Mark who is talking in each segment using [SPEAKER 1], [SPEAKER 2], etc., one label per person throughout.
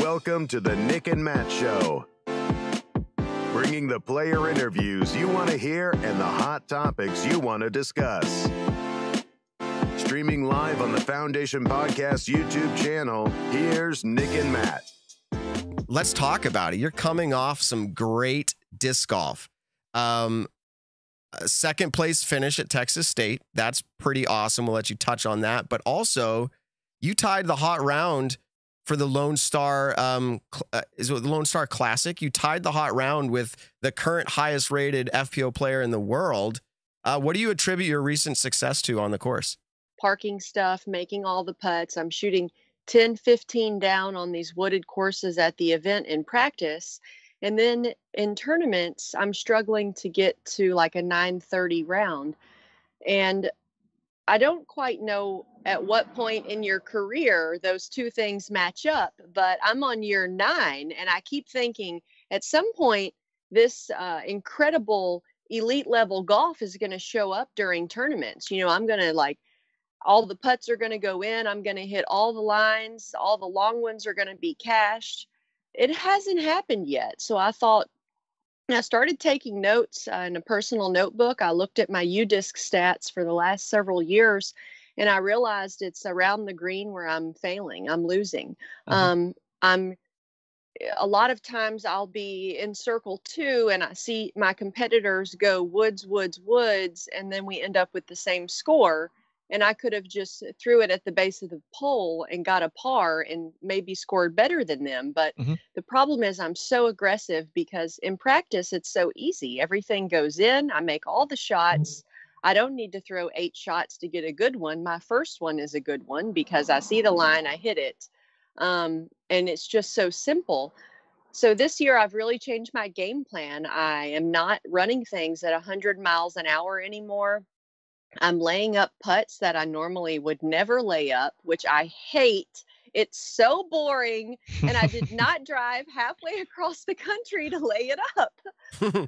[SPEAKER 1] Welcome to the Nick and Matt Show. Bringing the player interviews you want to hear and the hot topics you want to discuss. Streaming live on the Foundation Podcast YouTube channel, here's Nick and Matt.
[SPEAKER 2] Let's talk about it. You're coming off some great disc golf. Second place finish at Texas State. That's pretty awesome. We'll let you touch on that. But also, you tied the hot round for the Lone Star, is it the Lone Star Classic? You tied the hot round with the current highest rated FPO player in the world. What do you attribute your recent success to on the course?
[SPEAKER 3] Parking stuff, making all the putts. I'm shooting 10, 15 down on these wooded courses at the event in practice. And then in tournaments, I'm struggling to get to like a 930 round. And I don't quite know at what point in your career those two things match up, but I'm on year 9 and I keep thinking at some point this incredible elite level golf is going to show up during tournaments. You know, I'm going to all the putts are going to go in. I'm going to hit all the lines. All the long ones are going to be cashed. It hasn't happened yet. So I thought, I started taking notes in a personal notebook. I looked at my UDisc stats for the last several years, and I realized it's around the green where I'm failing. I'm losing. I'm a lot of times I'll be in circle 2 and I see my competitors go woods, and then we end up with the same score. And I could have just threw it at the base of the pole and got a par and maybe scored better than them. But the problem is I'm so aggressive because in practice, it's so easy. Everything goes in. I make all the shots. I don't need to throw 8 shots to get a good one. My first one is a good one because I see the line, I hit it. And it's just so simple. So this year, I've really changed my game plan. I am not running things at 100 miles an hour anymore. I'm laying up putts that I normally would never lay up, which I hate. It's so boring. And I did not drive halfway across the country to lay it up.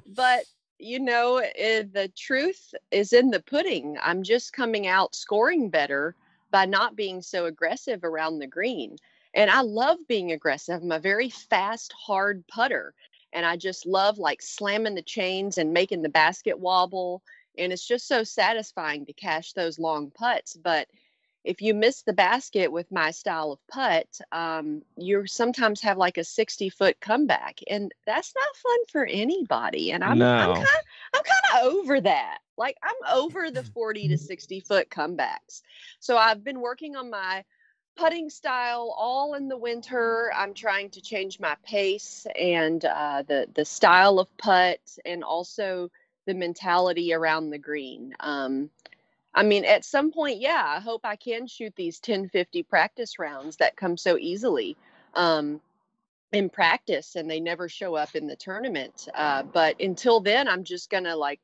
[SPEAKER 3] But, you know, the truth is in the pudding. I'm just coming out scoring better by not being so aggressive around the green. And I love being aggressive. I'm a very fast, hard putter. And I just love slamming the chains and making the basket wobble. And it's just so satisfying to cash those long putts. But if you miss the basket with my style of putt, you sometimes have a 60-foot comeback. And that's not fun for anybody. And I'm kind of over that. I'm over the 40 to 60-foot comebacks. So I've been working on my putting style all in the winter. I'm trying to change my pace and the style of putt and also the mentality around the green. I mean, at some point, I hope I can shoot these 10-50 practice rounds that come so easily in practice and they never show up in the tournament. But until then, I'm just going to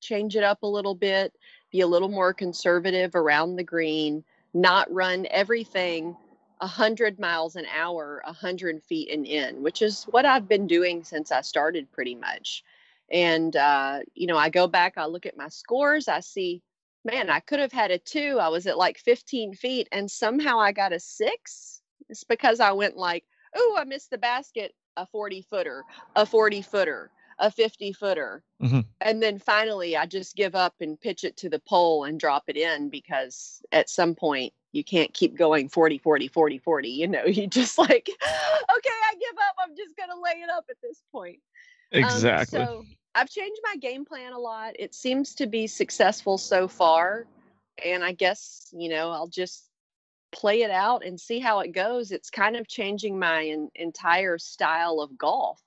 [SPEAKER 3] change it up a little bit, be a little more conservative around the green, not run everything 100 miles an hour, 100 feet and in, which is what I've been doing since I started pretty much. And, I go back, I look at my scores, I see, man, I could have had a 2. I was at 15 feet and somehow I got a 6. It's because I went oh, I missed the basket, a 40-footer, a 40-footer, a 50-footer. And then finally I just give up and pitch it to the pole and drop it in because at some point you can't keep going 40, 40, 40, 40. You just okay, I give up. I'm just going to lay it up at this point.
[SPEAKER 4] Exactly.
[SPEAKER 3] So I've changed my game plan a lot. It seems to be successful so far. And I guess, I'll just play it out and see how it goes. It's kind of changing my entire style of golf,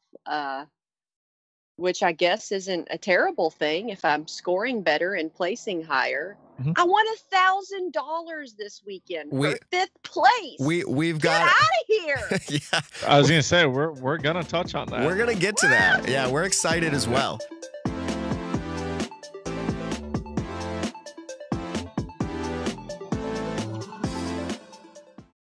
[SPEAKER 3] which I guess isn't a terrible thing if I'm scoring better and placing higher. I won $1,000 this weekend for 5th place.
[SPEAKER 2] We've
[SPEAKER 3] Get
[SPEAKER 2] got
[SPEAKER 3] out of here.
[SPEAKER 2] Yeah,
[SPEAKER 4] I was gonna say we're gonna touch on that.
[SPEAKER 2] we're gonna get to that. Yeah, we're excited as well.